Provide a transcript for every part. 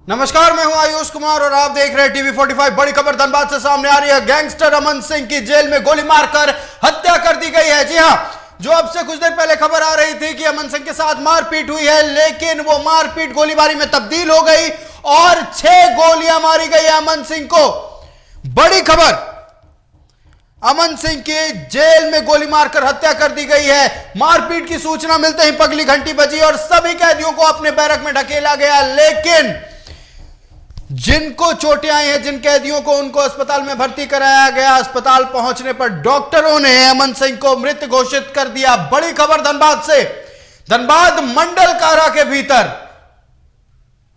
नमस्कार, मैं हूं आयुष कुमार और आप देख रहे हैं टीवी 45। बड़ी खबर धनबाद से सामने आ रही है। गैंगस्टर अमन सिंह की जेल में गोली मारकर हत्या कर दी गई है। जी हां, जो अब से कुछ देर पहले खबर आ रही थी कि अमन सिंह के साथ मारपीट हुई है, लेकिन वो मारपीट गोलीबारी में तब्दील हो गई और 6 गोलियां मारी गई है अमन सिंह को। बड़ी खबर, अमन सिंह की जेल में गोली मारकर हत्या कर दी गई है। मारपीट की सूचना मिलते ही पगली घंटी बजी और सभी कैदियों को अपने बैरक में ढकेला गया, लेकिन जिनको चोटें आई हैं, जिन कैदियों को, उनको अस्पताल में भर्ती कराया गया। अस्पताल पहुंचने पर डॉक्टरों ने अमन सिंह को मृत घोषित कर दिया। बड़ी खबर धनबाद से, धनबाद मंडल कारा के भीतर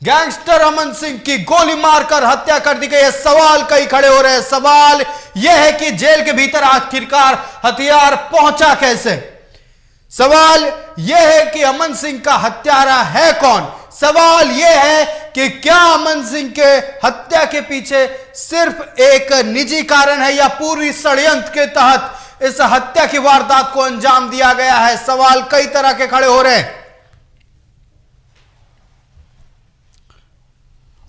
गैंगस्टर अमन सिंह की गोली मारकर हत्या कर दी गई है। सवाल कई खड़े हो रहे हैं। सवाल यह है कि जेल के भीतर आखिरकार हथियार पहुंचा कैसे। सवाल यह है कि अमन सिंह का हत्यारा है कौन। सवाल यह है कि क्या अमन सिंह के हत्या के पीछे सिर्फ एक निजी कारण है या पूरी षड्यंत्र के तहत इस हत्या की वारदात को अंजाम दिया गया है। सवाल कई तरह के खड़े हो रहे हैं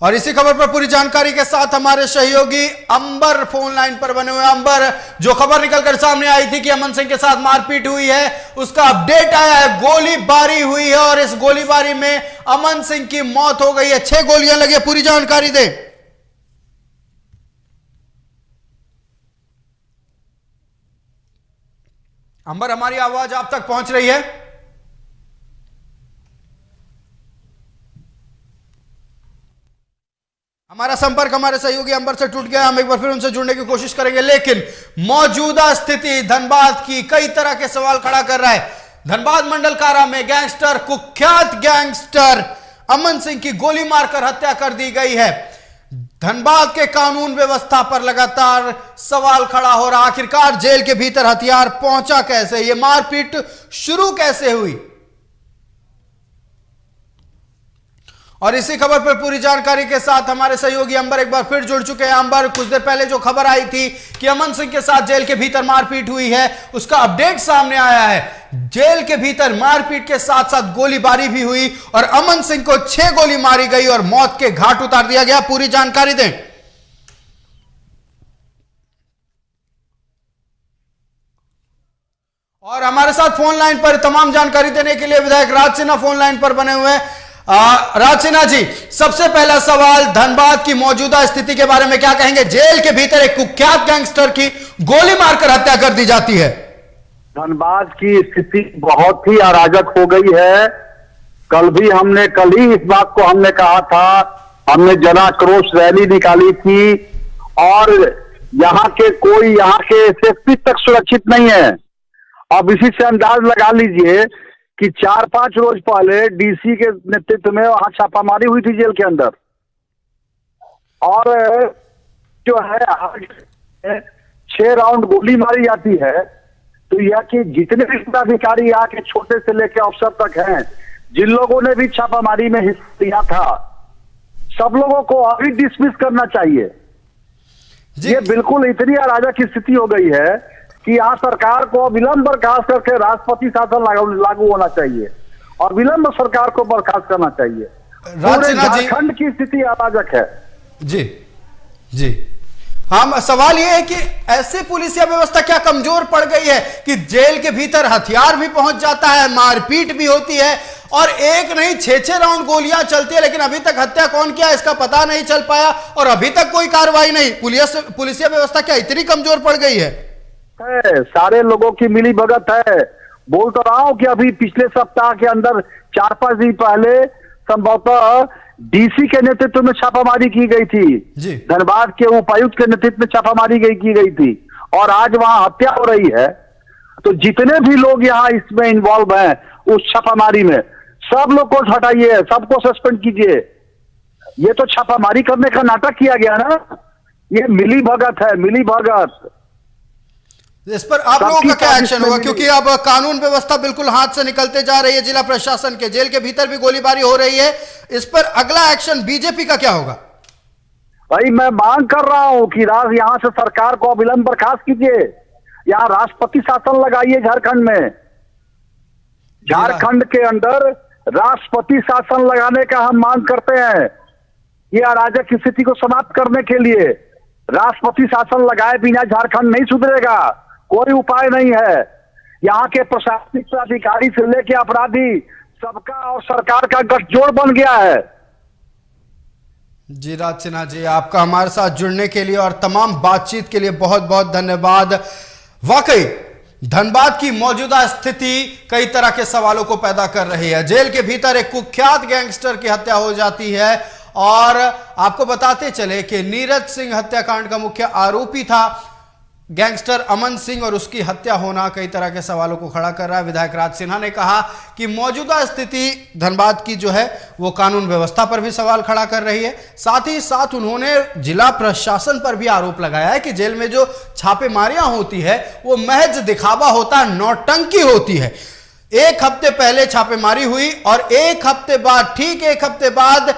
और इसी खबर पर पूरी जानकारी के साथ हमारे सहयोगी अंबर फोन लाइन पर बने हुए। अंबर, जो खबर निकलकर सामने आई थी कि अमन सिंह के साथ मारपीट हुई है, उसका अपडेट आया है। गोलीबारी हुई है और इस गोलीबारी में अमन सिंह की मौत हो गई है। 6 गोलियां लगी है, पूरी जानकारी दे। अंबर, हमारी आवाज आप तक पहुंच रही है? हमारा संपर्क हमारे सहयोगी अंबर से टूट गया। हम एक बार फिर उनसे जुड़ने की कोशिश करेंगे, लेकिन मौजूदा स्थिति धनबाद की कई तरह के सवाल खड़ा कर रहा है। धनबाद मंडल कारा में गैंगस्टर, कुख्यात गैंगस्टर अमन सिंह की गोली मारकर हत्या कर दी गई है। धनबाद के कानून व्यवस्था पर लगातार सवाल खड़ा हो रहा। आखिरकार जेल के भीतर हथियार पहुंचा कैसे, यह मारपीट शुरू कैसे हुई, और इसी खबर पर पूरी जानकारी के साथ हमारे सहयोगी अंबर एक बार फिर जुड़ चुके हैं। अंबर, कुछ देर पहले जो खबर आई थी कि अमन सिंह के साथ जेल के भीतर मारपीट हुई है, उसका अपडेट सामने आया है। जेल के भीतर मारपीट के साथ साथ गोलीबारी भी हुई और अमन सिंह को 6 गोली मारी गई और मौत के घाट उतार दिया गया। पूरी जानकारी दें। और हमारे साथ फोन लाइन पर तमाम जानकारी देने के लिए विधायक राज सिन्हा फोन लाइन पर बने हुए हैं। राज सिन्हा जी, सबसे पहला सवाल, धनबाद की मौजूदा स्थिति के बारे में क्या कहेंगे? जेल के भीतर एक कुख्यात गैंगस्टर की गोली मारकर हत्या कर दी जाती है। धनबाद की स्थिति बहुत ही अराजक हो गई है। कल ही इस बात को हमने कहा था। हमने जन आक्रोश रैली निकाली थी और यहाँ के सेफ्टी तक सुरक्षित नहीं है। अब इसी से अंदाज लगा लीजिए कि 4-5 रोज पहले डीसी के नेतृत्व में वहां छापामारी हुई थी जेल के अंदर, और जो है 6 राउंड गोली मारी जाती है। तो यह कि जितने भी पदाधिकारी यहाँ के छोटे से लेकर अफसर तक हैं, जिन लोगों ने भी छापामारी में हिस्सा लिया था, सब लोगों को अभी डिसमिस करना चाहिए। ये बिल्कुल इतनी अराजक स्थिति हो गई है कि यहाँ सरकार को विलंब बर्खास्त करके राष्ट्रपति शासन लागू होना चाहिए और विलंब सरकार को बर्खास्त करना चाहिए। पूरे झारखंड की स्थिति अराजक है। जी जी, हम सवाल यह है कि ऐसे पुलिसिया व्यवस्था क्या कमजोर पड़ गई है कि जेल के भीतर हथियार भी पहुंच जाता है, मारपीट भी होती है और एक नहीं 6-6 राउंड गोलियां चलती है, लेकिन अभी तक हत्या कौन किया इसका पता नहीं चल पाया और अभी तक कोई कार्रवाई नहीं। पुलिसिया व्यवस्था क्या इतनी कमजोर पड़ गई है? सारे लोगों की मिली भगत है। बोल तो रहा हूं कि अभी पिछले सप्ताह के अंदर 4-5 दिन पहले संभवतः डीसी के नेतृत्व में छापामारी की गई थी। धनबाद के उपायुक्त के नेतृत्व में छापामारी की गई थी और आज वहां हत्या हो रही है। तो जितने भी लोग यहाँ इसमें इन्वॉल्व हैं उस छापामारी में, सब लोग को हटाइए, सबको सस्पेंड कीजिए। ये तो छापामारी करने का नाटक किया गया ना। ये मिली भगत है, मिली भगत। इस पर आप लोगों का क्या एक्शन होगा? क्योंकि अब कानून व्यवस्था बिल्कुल हाथ से निकलते जा रही है। जिला प्रशासन के जेल के भीतर भी गोलीबारी हो रही है। इस पर अगला एक्शन बीजेपी का क्या होगा? भाई, मैं मांग कर रहा हूं कि यहां से सरकार को अविलंब बर्खास्त कीजिए। यहाँ राष्ट्रपति शासन लगाइए झारखंड में। झारखंड के अंदर राष्ट्रपति शासन लगाने का हम मांग करते हैं। ये अराजक की स्थिति को समाप्त करने के लिए राष्ट्रपति शासन लगाए बिना झारखंड नहीं सुधरेगा, कोई उपाय नहीं है। यहाँ के प्रशासनिक अधिकारी से लेके अपराधी सबका और सरकार का गठजोड़ बन गया है। जी राज सिन्हा जी, आपका हमारे साथ जुड़ने के लिए और तमाम बातचीत के लिए बहुत बहुत धन्यवाद। वाकई धनबाद की मौजूदा स्थिति कई तरह के सवालों को पैदा कर रही है। जेल के भीतर एक कुख्यात गैंगस्टर की हत्या हो जाती है और आपको बताते चले कि नीरज सिंह हत्याकांड का मुख्य आरोपी था गैंगस्टर अमन सिंह, और उसकी हत्या होना कई तरह के सवालों को खड़ा कर रहा है। विधायक राज सिन्हा ने कहा कि मौजूदा स्थिति धनबाद की जो है वो कानून व्यवस्था पर भी सवाल खड़ा कर रही है। साथ ही साथ उन्होंने जिला प्रशासन पर भी आरोप लगाया है कि जेल में जो छापेमारियां होती है वो महज दिखावा होता है, नौटंकी होती है। एक हफ्ते पहले छापेमारी हुई और एक हफ्ते बाद, ठीक एक हफ्ते बाद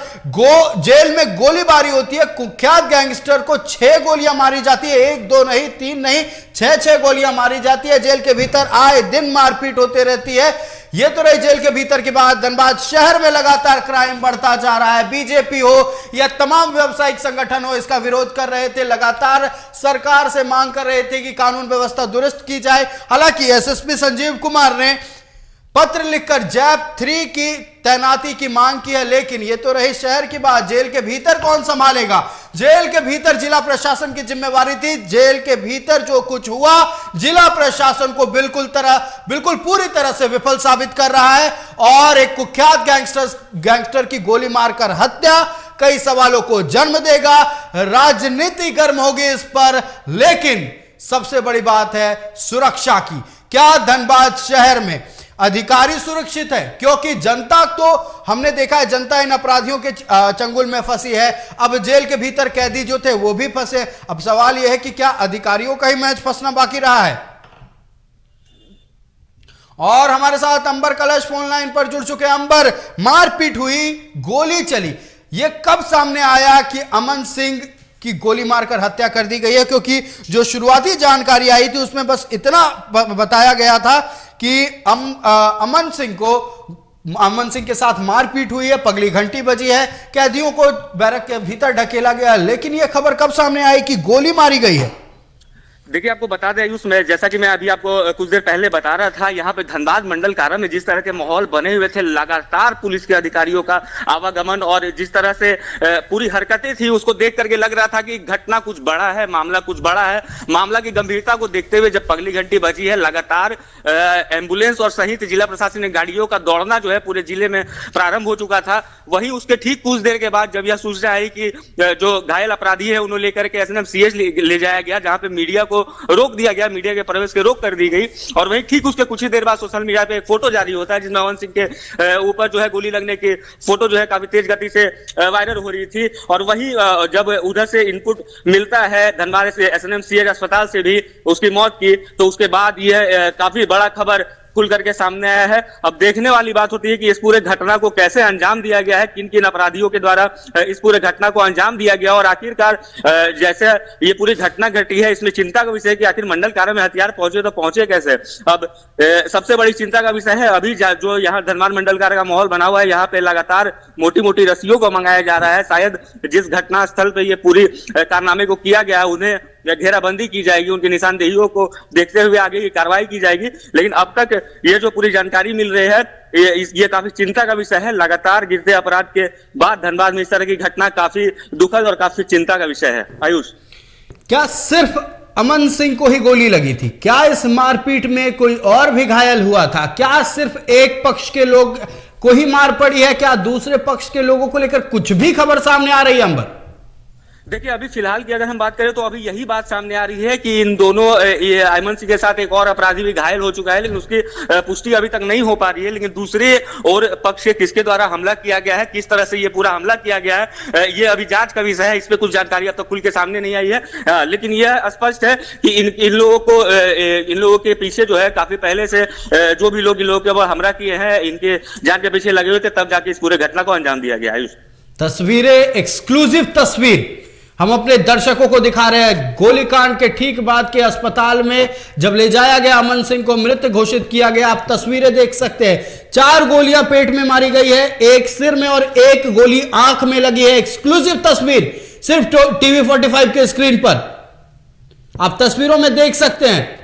जेल में गोलीबारी होती है। कुख्यात गैंगस्टर को 6 गोलियां मारी जाती है, 1 2 नहीं, 3 नहीं, 6 गोलियां मारी जाती है। जेल के भीतर आए दिन मारपीट होती रहती है। यह तो रही जेल के भीतर की बात। धनबाद शहर में लगातार क्राइम बढ़ता जा रहा है। बीजेपी हो या तमाम व्यावसायिक संगठन हो, इसका विरोध कर रहे थे, लगातार सरकार से मांग कर रहे थे कि कानून व्यवस्था दुरुस्त की जाए। हालांकि एसएसपी संजीव कुमार ने पत्र लिखकर जैप 3 की तैनाती की मांग की है, लेकिन ये तो रही शहर की बात। जेल के भीतर कौन संभालेगा? जेल के भीतर जिला प्रशासन की जिम्मेवारी थी। जेल के भीतर जो कुछ हुआ जिला प्रशासन को बिल्कुल पूरी तरह से विफल साबित कर रहा है और एक कुख्यात गैंगस्टर की गोली मारकर हत्या कई सवालों को जन्म देगा। राजनीति गर्म होगी इस पर, लेकिन सबसे बड़ी बात है सुरक्षा की। क्या धनबाद शहर में अधिकारी सुरक्षित है? क्योंकि जनता तो हमने देखा है, जनता इन अपराधियों के चंगुल में फंसी है। अब जेल के भीतर कैदी जो थे वो भी फंसे। अब सवाल यह है कि क्या अधिकारियों का ही मैच फंसना बाकी रहा है? और हमारे साथ अंबर कलश फोन लाइन पर जुड़ चुके हैं। अंबर, मारपीट हुई, गोली चली, यह कब सामने आया कि अमन सिंह की गोली मारकर हत्या कर दी गई है? क्योंकि जो शुरुआती जानकारी आई थी उसमें बस इतना बताया गया था कि अमन सिंह के साथ मारपीट हुई है, पगली घंटी बजी है, कैदियों को बैरक के भीतर ढकेला गया। लेकिन यह खबर कब सामने आई कि गोली मारी गई है? देखिए, आपको बता दें आयुष, मैं जैसा कि मैं अभी आपको कुछ देर पहले बता रहा था, यहाँ पे धनबाद मंडल कारा में जिस तरह के माहौल बने हुए थे, लगातार पुलिस के अधिकारियों का आवागमन और जिस तरह से पूरी हरकतें थी, उसको देख करके लग रहा था कि घटना कुछ बड़ा है, मामला कुछ बड़ा है। मामला की गंभीरता को देखते हुए जब पगली घंटी बजी है, लगातार एम्बुलेंस और सहित जिला प्रशासनिक गाड़ियों का दौड़ना जो है पूरे जिले में प्रारंभ हो चुका था। वहीं उसके ठीक कुछ देर के बाद जब यह सूचना आई कि जो घायल अपराधी है उन्हें लेकर के एसएनएमसीएच ले जाया गया, जहां पे मीडिया को रोक दिया गया, मीडिया के प्रवेश के रोक कर दी गई। और वहीं ठीक उसके कुछ ही देर बाद सोशल मीडिया पे एक फोटो जारी होता है जिसमें अमन सिंह के ऊपर जो है गोली लगने की फोटो जो है काफी तेज गति से वायरल हो रही थी। और वहीं जब उधर से इनपुट मिलता है धनबाद से एसएनएमसीएच अस्पताल से भी उसकी मौत की, तो उसके बाद यह काफी बड़ा खबर खुल करके सामने आया है। अब देखने वाली बात होती है कि इस पूरे घटना को कैसे अंजाम दिया गया है, किन किन अपराधियों के द्वारा इस पूरे घटना को अंजाम दिया गया, और आखिरकार जैसे ये पूरी घटना घटी है इसमें चिंता का विषय है कि आखिर मंडल कारा में हथियार पहुंचे तो पहुंचे कैसे। अब सबसे बड़ी चिंता का विषय है अभी जो यहाँ धनबाद मंडल कारा का माहौल बना हुआ है, यहाँ पे लगातार मोटी मोटी रस्सियों को मंगाया जा रहा है। शायद जिस घटना स्थल पे ये पूरी कारनामे को किया गया उन्हें घेराबंदी की जाएगी, उनकी निशानदेहियों को देखते हुए आगे की कार्रवाई की जाएगी। लेकिन अब तक ये जो पूरी जानकारी मिल रही है ये काफी चिंता का विषय है। लगातार गिरते अपराध के बाद धनबाद में इस तरह की घटना काफी दुखद और काफी चिंता का विषय है। आयुष, क्या सिर्फ अमन सिंह को ही गोली लगी थी? क्या इस मारपीट में कोई और भी घायल हुआ था? क्या सिर्फ एक पक्ष के लोग को ही मार पड़ी है? क्या दूसरे पक्ष के लोगों को लेकर कुछ भी खबर सामने आ रही है? अंबर, देखिए, अभी फिलहाल की अगर हम बात करें तो अभी यही बात सामने आ रही है कि इन दोनों अमन सिंह के साथ एक और अपराधी भी घायल हो चुका है, लेकिन उसकी पुष्टि अभी तक नहीं हो पा रही है। लेकिन दूसरे और पक्ष से किसके द्वारा हमला किया गया है, किस तरह से ये पूरा हमला किया गया है, ये अभी जांच का विषय है। इस पे कुछ जानकारी अब तक खुल के सामने नहीं आई है। लेकिन यह स्पष्ट है कि इन लोगों के पीछे जो है काफी पहले से जो भी लोग इन लोगों के ऊपर हमला किए हैं, इनके जान के पीछे लगे हुए थे, तब जाके इस पूरे घटना को अंजाम दिया गया। तस्वीरें, एक्सक्लूसिव तस्वीर हम अपने दर्शकों को दिखा रहे हैं गोलीकांड के ठीक बाद के अस्पताल में जब ले जाया गया अमन सिंह को मृत घोषित किया गया। आप तस्वीरें देख सकते हैं, 4 गोलियां पेट में मारी गई है, एक सिर में और एक गोली आंख में लगी है। एक्सक्लूसिव तस्वीर सिर्फ टीवी 45 के स्क्रीन पर आप तस्वीरों में देख सकते हैं।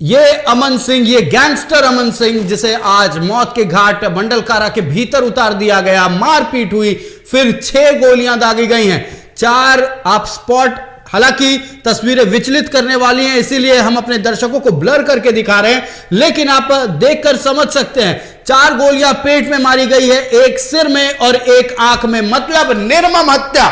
ये अमन सिंह, ये गैंगस्टर अमन सिंह, जिसे आज मौत के घाट मंडल कारा के भीतर उतार दिया गया, मारपीट हुई, फिर 6 गोलियां दागी गई हैं, 4 आप स्पॉट। हालांकि तस्वीरें विचलित करने वाली हैं, इसीलिए हम अपने दर्शकों को ब्लर करके दिखा रहे हैं, लेकिन आप देखकर समझ सकते हैं 4 गोलियां पेट में मारी गई है, एक सिर में और एक आंख में। मतलब निर्मम हत्या,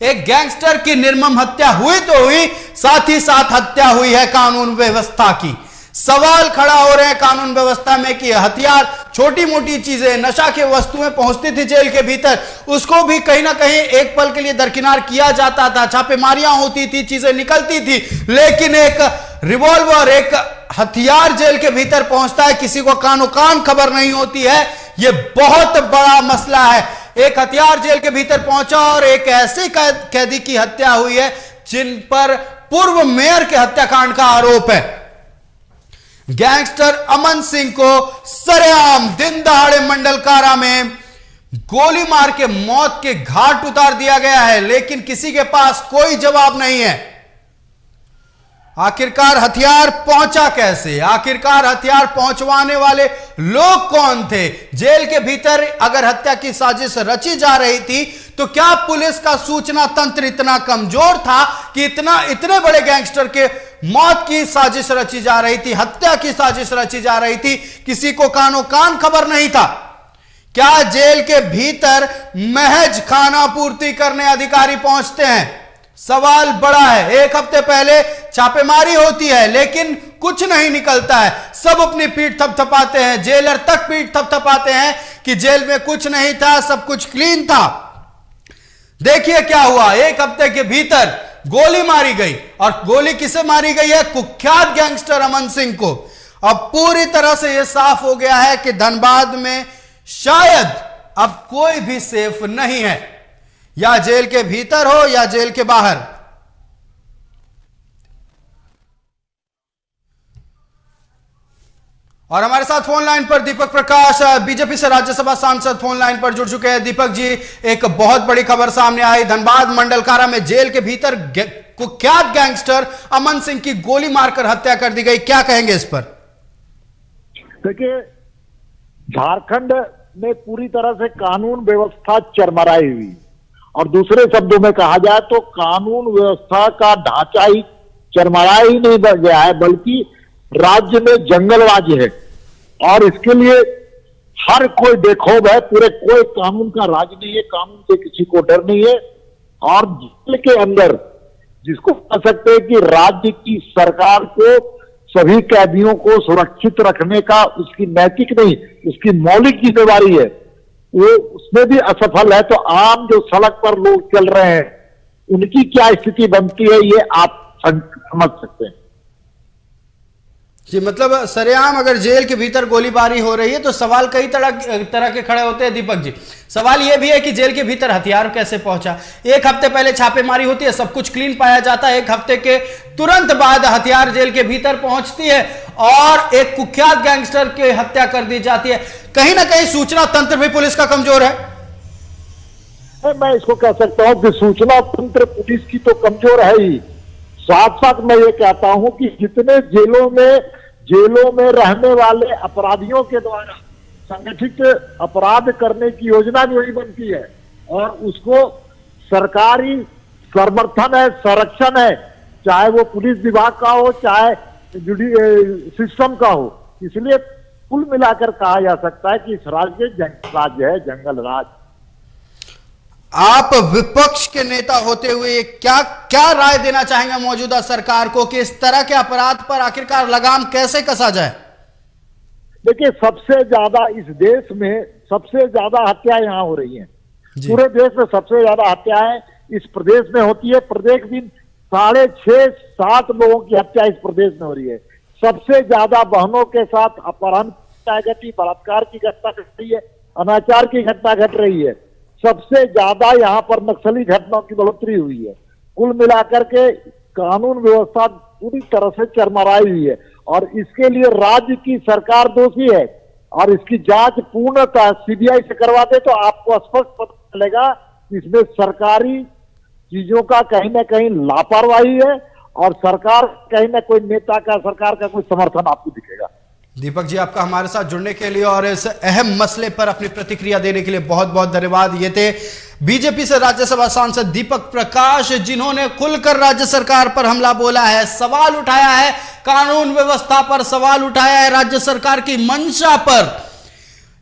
एक गैंगस्टर की निर्मम हत्या हुई तो हुई, साथ ही साथ हत्या हुई है कानून व्यवस्था की। सवाल खड़ा हो रहे हैं कानून व्यवस्था में कि हथियार, छोटी मोटी चीजें, नशा की वस्तुएं पहुंचती थी जेल के भीतर, उसको भी कहीं ना कहीं एक पल के लिए दरकिनार किया जाता था, छापेमारियां होती थी, चीजें निकलती थी, लेकिन एक रिवॉल्वर, एक हथियार जेल के भीतर पहुंचता है, किसी को कानो कान खबर नहीं होती है। यह बहुत बड़ा मसला है। एक हथियार जेल के भीतर पहुंचा और एक ऐसे कैदी की हत्या हुई है जिन पर पूर्व मेयर के हत्याकांड का आरोप है। गैंगस्टर अमन सिंह को सरेआम दिन दहाड़े मंडल कारा में गोली मार के मौत के घाट उतार दिया गया है, लेकिन किसी के पास कोई जवाब नहीं है। आखिरकार हथियार पहुंचा कैसे? आखिरकार हथियार पहुंचवाने वाले लोग कौन थे? जेल के भीतर अगर हत्या की साजिश रची जा रही थी तो क्या पुलिस का सूचना तंत्र इतना कमजोर था कि इतने बड़े गैंगस्टर के मौत की साजिश रची जा रही थी, हत्या की साजिश रची जा रही थी, किसी को कानो कान खबर नहीं था? क्या जेल के भीतर महज खाना पूर्ति करने अधिकारी पहुंचते हैं? सवाल बड़ा है। 1 हफ्ते पहले छापेमारी होती है लेकिन कुछ नहीं निकलता है, सब अपनी पीठ थपथपाते हैं, जेलर तक पीठ थपथपाते हैं कि जेल में कुछ नहीं था, सब कुछ क्लीन था। देखिए क्या हुआ, 1 हफ्ते के भीतर गोली मारी गई, और गोली किसे मारी गई है? कुख्यात गैंगस्टर अमन सिंह को। अब पूरी तरह से यह साफ हो गया है कि धनबाद में शायद अब कोई भी सेफ नहीं है, या जेल के भीतर हो या जेल के बाहर। और हमारे साथ फोन लाइन पर दीपक प्रकाश, बीजेपी से राज्यसभा सांसद, फोन लाइन पर जुड़ चुके हैं। दीपक जी, एक बहुत बड़ी खबर सामने आई, धनबाद मंडल कारा में जेल के भीतर कुख्यात गैंगस्टर अमन सिंह की गोली मारकर हत्या कर दी गई, क्या कहेंगे इस पर? देखिए, झारखंड में पूरी तरह से कानून व्यवस्था चरमराई हुई, और दूसरे शब्दों में कहा जाए तो कानून व्यवस्था का ढांचा ही चरमरा ही नहीं बढ़ गया है, बल्कि राज्य में जंगलराज है। और इसके लिए हर कोई बेखौफ है, पूरे कोई कानून का राज नहीं है, कानून से किसी को डर नहीं है। और जेल के अंदर जिसको कह सकते हैं कि राज्य की सरकार को सभी कैदियों को सुरक्षित रखने का उसकी नैतिक नहीं, उसकी मौलिक जिम्मेवारी है, वो उसमें भी असफल है। तो आम जो सड़क पर लोग चल रहे हैं उनकी क्या स्थिति बनती है, ये आप समझ सकते हैं जी। मतलब सरेआम अगर जेल के भीतर गोलीबारी हो रही है तो सवाल कई तरह के खड़े होते हैं दीपक जी। सवाल यह भी है कि जेल के भीतर हथियार कैसे पहुंचा? 1 हफ्ते पहले छापेमारी होती है, सब कुछ क्लीन पाया जाता है, 1 हफ्ते के तुरंत बाद हथियार जेल के भीतर पहुंचती है और एक कुख्यात गैंगस्टर की हत्या कर दी जाती है। कहीं ना कहीं सूचना तंत्र भी पुलिस का कमजोर है। मैं इसको कह सकता हूं कि सूचना तंत्र पुलिस की तो कमजोर है ही, साथ साथ मैं ये कहता हूं कि जितने जेलों में रहने वाले अपराधियों के द्वारा संगठित अपराध करने की योजना भी वही बनती है, और उसको सरकारी समर्थन है, संरक्षण है, चाहे वो पुलिस विभाग का हो, चाहे सिस्टम का हो। इसलिए कुल मिलाकर कहा जा सकता है कि इस राज्य जंगल राज्य है, जंगल राज। आप विपक्ष के नेता होते हुए क्या राय देना चाहेंगे मौजूदा सरकार को कि इस तरह के अपराध पर आखिरकार लगाम कैसे कसा जाए? देखिए, सबसे ज्यादा इस देश में सबसे ज्यादा हत्या यहाँ हो रही है, पूरे देश में सबसे ज्यादा हत्याएं इस प्रदेश में होती है। प्रत्येक दिन 6.5-7 लोगों की हत्या इस प्रदेश में हो रही है। सबसे ज्यादा बहनों के साथ अपहरण, बलात्कार की घटना घट रही है, अनाचार की घटना घट रही है। सबसे ज्यादा यहाँ पर नक्सली घटनाओं की बढ़ोतरी हुई है। कुल मिलाकर के कानून व्यवस्था पूरी तरह से चरमराई हुई है और इसके लिए राज्य की सरकार दोषी है और इसकी जांच पूर्णतः सीबीआई से करवा दे तो आपको स्पष्ट पता चलेगा इसमें सरकारी चीजों का कहीं ना कहीं लापरवाही है और सरकार कहीं ना कोई नेता का सरकार का कोई समर्थन आपको दिखेगा। दीपक जी, आपका हमारे साथ जुड़ने के लिए और इस अहम मसले पर अपनी प्रतिक्रिया देने के लिए बहुत बहुत धन्यवाद। ये थे बीजेपी से राज्यसभा सांसद दीपक प्रकाश, जिन्होंने खुलकर राज्य सरकार पर हमला बोला है, सवाल उठाया है, कानून व्यवस्था पर सवाल उठाया है, राज्य सरकार की मंशा पर।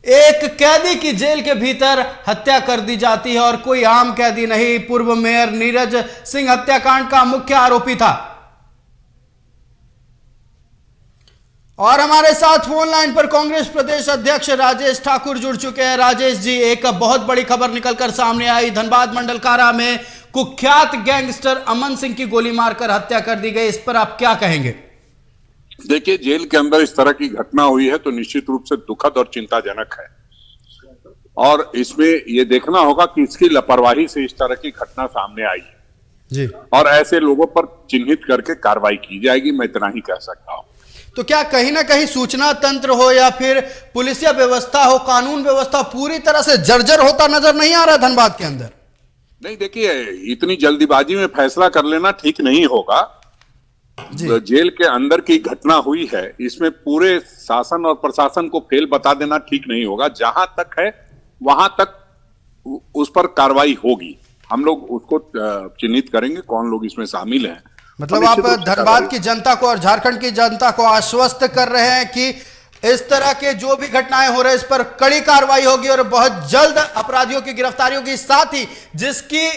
एक कैदी की जेल के भीतर हत्या कर दी जाती है और कोई आम कैदी नहीं, पूर्व मेयर नीरज सिंह हत्याकांड का मुख्य आरोपी था। और हमारे साथ फोन लाइन पर कांग्रेस प्रदेश अध्यक्ष राजेश ठाकुर जुड़ चुके हैं। राजेश जी, एक बहुत बड़ी खबर निकलकर सामने आई, धनबाद मंडल कारा में कुख्यात गैंगस्टर अमन सिंह की गोली मारकर हत्या कर दी गई, इस पर आप क्या कहेंगे? देखिए, जेल के अंदर इस तरह की घटना हुई है तो निश्चित रूप से दुखद और चिंताजनक है और इसमें यह देखना होगा कि इसकी लापरवाही से इस तरह की घटना सामने आई है जी, और ऐसे लोगों पर चिन्हित करके कार्रवाई की जाएगी, मैं इतना ही कह सकता हूं। तो क्या कहीं ना कहीं सूचना तंत्र हो या फिर पुलिसिया व्यवस्था हो, कानून व्यवस्था पूरी तरह से जर्जर होता नजर नहीं आ रहा धनबाद के अंदर? नहीं, देखिए, इतनी जल्दीबाजी में फैसला कर लेना ठीक नहीं होगा। जेल के अंदर की घटना हुई है, इसमें पूरे शासन और प्रशासन को फेल बता देना ठीक नहीं होगा। जहां तक है वहां तक उस पर कार्रवाई होगी, हम लोग उसको चिन्हित करेंगे कौन लोग इसमें शामिल हैं। मतलब आप धनबाद की जनता को और झारखंड की जनता को आश्वस्त कर रहे हैं कि इस तरह के जो भी घटनाएं हो रहे हैं इस पर कड़ी कार्रवाई होगी और बहुत जल्द अपराधियों की गिरफ्तारी होगी। साथ ही जिसकी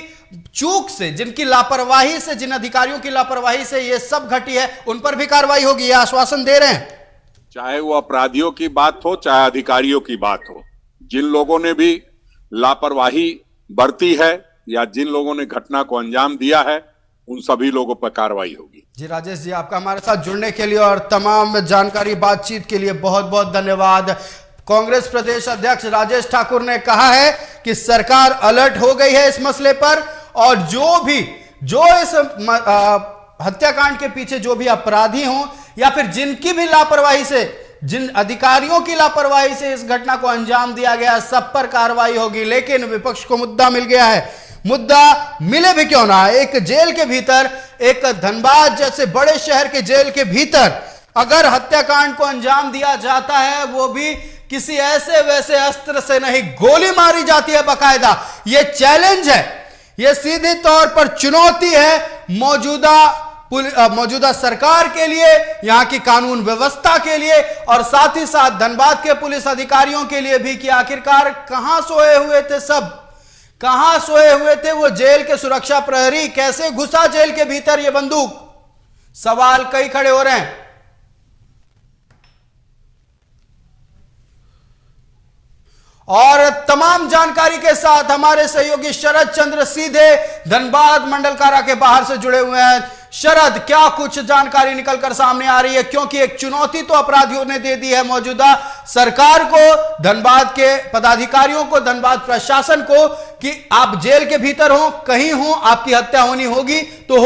चूक से, जिनकी लापरवाही से, जिन अधिकारियों की लापरवाही से ये सब घटी है उन पर भी कार्रवाई होगी, ये आश्वासन दे रहे हैं। चाहे वो अपराधियों की बात हो चाहे अधिकारियों की बात हो, जिन लोगों ने भी लापरवाही बरती है या जिन लोगों ने घटना को अंजाम दिया है उन सभी लोगों पर कार्रवाई होगी। जी राजेश जी, आपका हमारे साथ जुड़ने के लिए और तमाम जानकारी बातचीत के लिए बहुत बहुत धन्यवाद। कांग्रेस प्रदेश अध्यक्ष राजेश ठाकुर ने कहा है कि सरकार अलर्ट हो गई है इस मसले पर और जो इस हत्याकांड के पीछे जो भी अपराधी हों या फिर जिनकी भी लापरवाही से, जिन अधिकारियों की लापरवाही से इस घटना को अंजाम दिया गया, सब पर कार्रवाई होगी। लेकिन विपक्ष को मुद्दा मिल गया है, मुद्दा मिले भी क्यों ना, एक जेल के भीतर, एक धनबाद जैसे बड़े शहर के जेल के भीतर अगर हत्याकांड को अंजाम दिया जाता है, वो भी किसी ऐसे वैसे अस्त्र से नहीं, गोली मारी जाती है बाकायदा। यह चैलेंज है, यह सीधे तौर पर चुनौती है मौजूदा सरकार के लिए, यहां की कानून व्यवस्था के लिए और साथ ही साथ धनबाद के पुलिस अधिकारियों के लिए भी कि आखिरकार कहां सोए हुए थे सब, कहां सोए हुए थे वो जेल के सुरक्षा प्रहरी, कैसे घुसा जेल के भीतर ये बंदूक, सवाल कई खड़े हो रहे हैं। और तमाम जानकारी के साथ हमारे सहयोगी शरद चंद्र सीधे धनबाद मंडल कारा के बाहर से जुड़े हुए हैं। शरद, क्या कुछ जानकारी निकलकर सामने आ रही है, क्योंकि एक चुनौती तो अपराधियों ने दे दी है मौजूदा सरकार को, धनबाद के पदाधिकारियों को, धनबाद प्रशासन को कि आप जेल के भीतर हो, कहीं हो, आपकी हत्या होनी होगी तो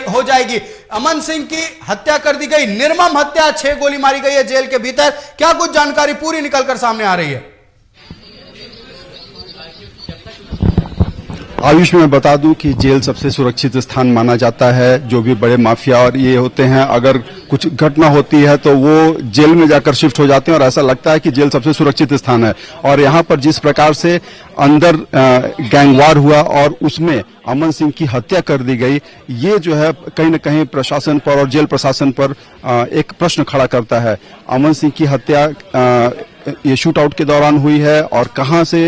हो जाएगी। अमन सिंह की हत्या कर दी गई, निर्मम हत्या, 6 गोली मारी गई है जेल के भीतर। क्या कुछ जानकारी पूरी निकलकर सामने आ रही है? आयुष, मैं बता दूं कि जेल सबसे सुरक्षित स्थान माना जाता है। जो भी बड़े माफिया और ये होते हैं, अगर कुछ घटना होती है तो वो जेल में जाकर शिफ्ट हो जाते हैं और ऐसा लगता है कि जेल सबसे सुरक्षित स्थान है। और यहाँ पर जिस प्रकार से अंदर गैंगवार हुआ और उसमें अमन सिंह की हत्या कर दी गई, ये जो है कहीं न कहीं प्रशासन पर और जेल प्रशासन पर एक प्रश्न खड़ा करता है। अमन सिंह की हत्या ये शूट आउट के दौरान हुई है और कहां से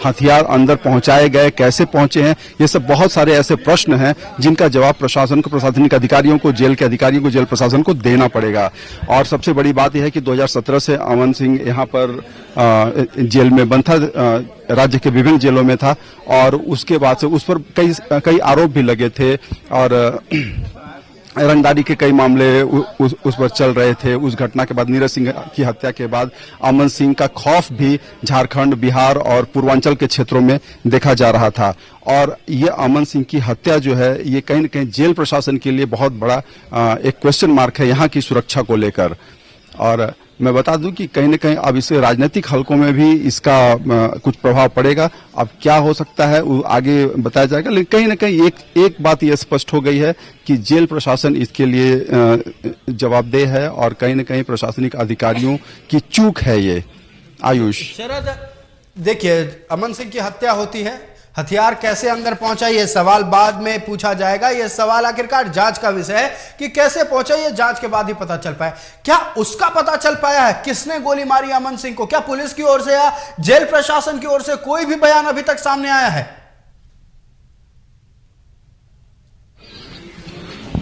हथियार अंदर पहुंचाए गए, कैसे पहुंचे हैं, ये सब बहुत सारे ऐसे प्रश्न हैं जिनका जवाब प्रशासन को, प्रशासनिक अधिकारियों को, जेल के अधिकारियों को, जेल प्रशासन को देना पड़ेगा। और सबसे बड़ी बात यह है कि 2017 से अमन सिंह यहाँ पर जेल में बंद था, राज्य के विभिन्न जेलों में था और उसके बाद से उस पर कई आरोप भी लगे थे और रंगदारी के कई मामले उस पर चल रहे थे। उस घटना के बाद नीरज सिंह की हत्या के बाद अमन सिंह का खौफ भी झारखंड, बिहार और पूर्वांचल के क्षेत्रों में देखा जा रहा था। और ये अमन सिंह की हत्या जो है ये कहीं न कहीं जेल प्रशासन के लिए बहुत बड़ा एक क्वेश्चन मार्क है यहाँ की सुरक्षा को लेकर। और मैं बता दूं कि कहीं न कहीं अब इसे राजनीतिक हलकों में भी इसका कुछ प्रभाव पड़ेगा। अब क्या हो सकता है वो आगे बताया जाएगा, लेकिन कहीं न कहीं एक बात ये स्पष्ट हो गई है कि जेल प्रशासन इसके लिए जवाबदेह है और कहीं न कहीं प्रशासनिक अधिकारियों की चूक है ये। आयुष, शरद, देखिए अमन सिंह की हत्या होती है, हथियार कैसे अंदर पहुंचा ये सवाल बाद में पूछा जाएगा। ये सवाल आखिरकार जांच का विषय है कि कैसे पहुंचा, ये जांच के बाद ही पता चल पाया। क्या उसका पता चल पाया है किसने गोली मारी अमन सिंह को? क्या पुलिस की ओर से या जेल प्रशासन की ओर से कोई भी बयान अभी तक सामने आया है?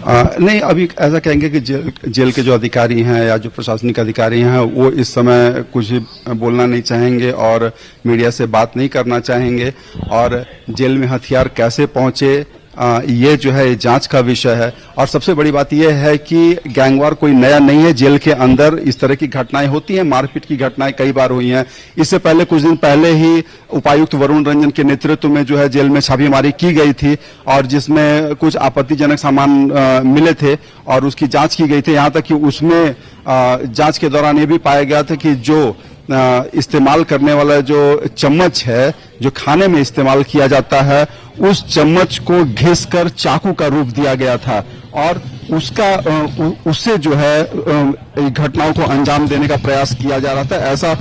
नहीं, अभी ऐसा कहेंगे कि जेल के जो अधिकारी हैं या जो प्रशासनिक अधिकारी हैं वो इस समय कुछ बोलना नहीं चाहेंगे और मीडिया से बात नहीं करना चाहेंगे। और जेल में हथियार कैसे पहुंचे ये जो है जांच का विषय है। और सबसे बड़ी बात यह है कि गैंगवार कोई नया नहीं है। जेल के अंदर इस तरह की घटनाएं होती हैं, मारपीट की घटनाएं कई बार हुई हैं। इससे पहले कुछ दिन पहले ही उपायुक्त वरुण रंजन के नेतृत्व में जो है जेल में छापेमारी की गई थी और जिसमें कुछ आपत्तिजनक सामान मिले थे और उसकी जांच की गई थी। यहाँ तक कि उसमें जांच के दौरान ये भी पाया गया था कि जो इस्तेमाल करने वाला जो चम्मच है जो खाने में इस्तेमाल किया जाता है उस चम्मच को घिसकर चाकू का रूप दिया गया था और उससे जो है घटनाओं को अंजाम देने का प्रयास किया जा रहा था। ऐसा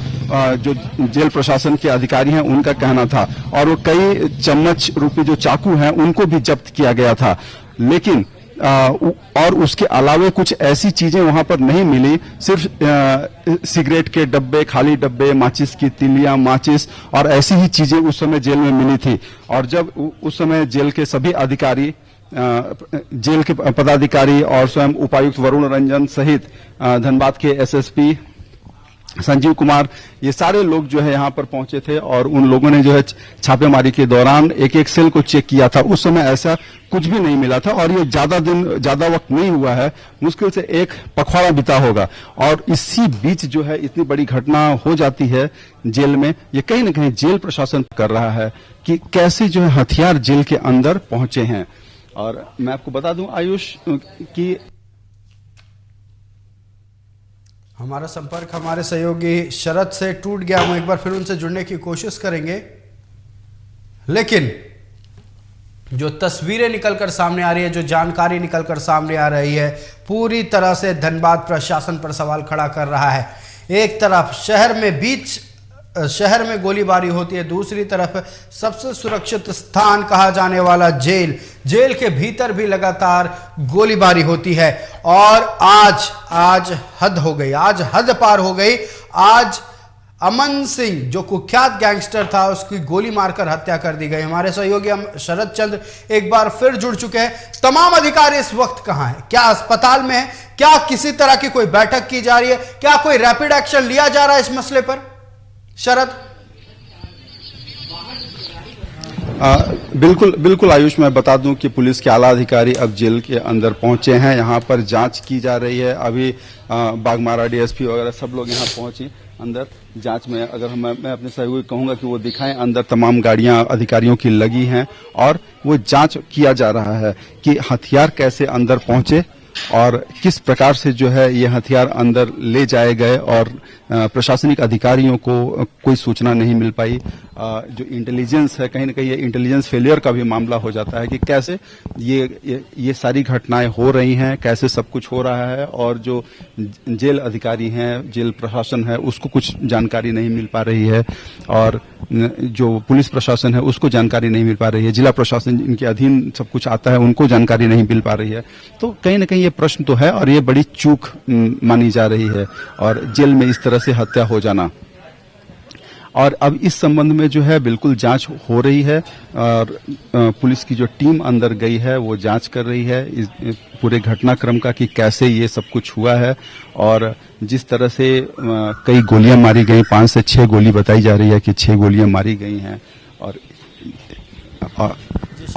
जो जेल प्रशासन के अधिकारी हैं उनका कहना था। और वो कई चम्मच रूपी जो चाकू हैं उनको भी जब्त किया गया था। लेकिन और उसके अलावे कुछ ऐसी चीजें वहां पर नहीं मिली, सिर्फ सिगरेट के डब्बे, खाली डब्बे, माचिस की तिलियां, माचिस और ऐसी ही चीजें उस समय जेल में मिली थी। और जब उस समय जेल के सभी अधिकारी, जेल के पदाधिकारी और स्वयं उपायुक्त वरुण रंजन सहित धनबाद के एसएसपी संजीव कुमार, ये सारे लोग जो है यहाँ पर पहुंचे थे और उन लोगों ने जो है छापेमारी के दौरान एक एक सेल को चेक किया था। उस समय ऐसा कुछ भी नहीं मिला था और ये ज्यादा वक्त नहीं हुआ है, मुश्किल से एक पखवाड़ा बीता होगा। और इसी बीच जो है इतनी बड़ी घटना हो जाती है जेल में। ये कहीं ना कहीं जेल प्रशासन कर रहा है कि कैसे जो है हथियार जेल के अंदर पहुंचे हैं। और मैं आपको बता दूं आयुष कि हमारा संपर्क हमारे सहयोगी शरद से टूट गया। हम एक बार फिर उनसे जुड़ने की कोशिश करेंगे, लेकिन जो तस्वीरें निकलकर सामने आ रही है, जो जानकारी निकलकर सामने आ रही है, पूरी तरह से धनबाद प्रशासन पर सवाल खड़ा कर रहा है। एक तरफ शहर में गोलीबारी होती है, दूसरी तरफ सबसे सुरक्षित स्थान कहा जाने वाला जेल के भीतर भी लगातार गोलीबारी होती है। और आज हद हो गई, आज हद पार हो गई। आज अमन सिंह जो कुख्यात गैंगस्टर था उसकी गोली मारकर हत्या कर दी गई। हमारे सहयोगी शरद चंद्र एक बार फिर जुड़ चुके हैं। तमाम अधिकारी इस वक्त कहां हैं? क्या अस्पताल में है? क्या किसी तरह की कोई बैठक की जा रही है? क्या कोई रैपिड एक्शन लिया जा रहा है इस मसले पर? शरद, बिल्कुल आयुष, मैं बता दूं कि पुलिस के आला अधिकारी अब जेल के अंदर पहुंचे हैं। यहां पर जांच की जा रही है। अभी बागमारा डीएसपी वगैरह सब लोग यहां पहुंचे अंदर जांच में। अगर मैं अपने सहयोगी कहूंगा कि वो दिखाएं, अंदर तमाम गाड़ियां अधिकारियों की लगी हैं और वो जांच किया जा रहा है कि हथियार कैसे अंदर पहुंचे और किस प्रकार से जो है ये हथियार अंदर ले जाए गए। और प्रशासनिक अधिकारियों को कोई सूचना नहीं मिल पाई। जो इंटेलिजेंस है, कहीं ना कहीं ये इंटेलिजेंस फेलियर का भी मामला हो जाता है कि कैसे ये सारी घटनाएं हो रही हैं, कैसे सब कुछ हो रहा है और जो जेल अधिकारी हैं, जेल प्रशासन है, उसको कुछ जानकारी नहीं मिल पा रही है और जो पुलिस प्रशासन है उसको जानकारी नहीं मिल पा रही है, जिला प्रशासन इनके अधीन सब कुछ आता है उनको जानकारी नहीं मिल पा रही है। तो कहीं ना कहीं ये प्रश्न तो है और ये बड़ी चूक मानी जा रही है और जेल में इस तरह से हत्या हो जाना। और अब इस संबंध में जो है बिल्कुल जांच हो रही है और पुलिस की जो टीम अंदर गई है वो जांच कर रही है इस पूरे घटनाक्रम का कि कैसे ये सब कुछ हुआ है। और जिस तरह से कई गोलियां मारी गई, 5 से 6 गोली बताई जा रही है कि 6 गोलियां मारी गई हैं। और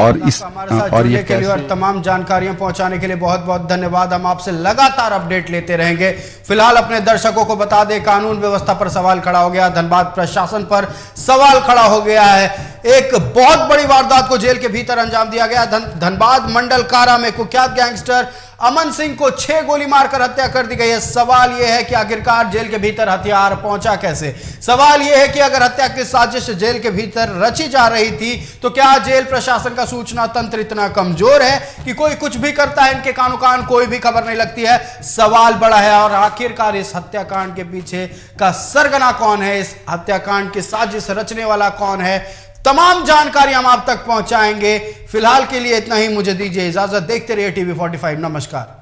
और इस हमारे साथ और ये जुड़ने के लिए और तमाम जानकारियां पहुंचाने के लिए बहुत बहुत धन्यवाद। हम आपसे लगातार अपडेट लेते रहेंगे। फिलहाल अपने दर्शकों को बता दें, कानून व्यवस्था पर सवाल खड़ा हो गया, धनबाद प्रशासन पर सवाल खड़ा हो गया है। एक बहुत बड़ी वारदात को जेल के भीतर अंजाम दिया गया। धनबाद मंडल कारा में कुख्यात गैंगस्टर अमन सिंह को 6 गोली मारकर हत्या कर दी गई है। सवाल यह है कि आखिरकार जेल के भीतर हथियार पहुंचा कैसे। सवाल यह है कि अगर हत्या की साजिश जेल के भीतर रची जा रही थी तो क्या जेल प्रशासन का सूचना तंत्र इतना कमजोर है कि कोई कुछ भी करता है, इनके कानो कान कोई भी खबर नहीं लगती है। सवाल बड़ा है। और आखिरकार इस हत्याकांड के पीछे का सरगना कौन है, इस हत्याकांड की साजिश रचने वाला कौन है, तमाम जानकारी हम आप तक पहुंचाएंगे। फिलहाल के लिए इतना ही, मुझे दीजिए इजाजत। देखते रहिए TV45। नमस्कार।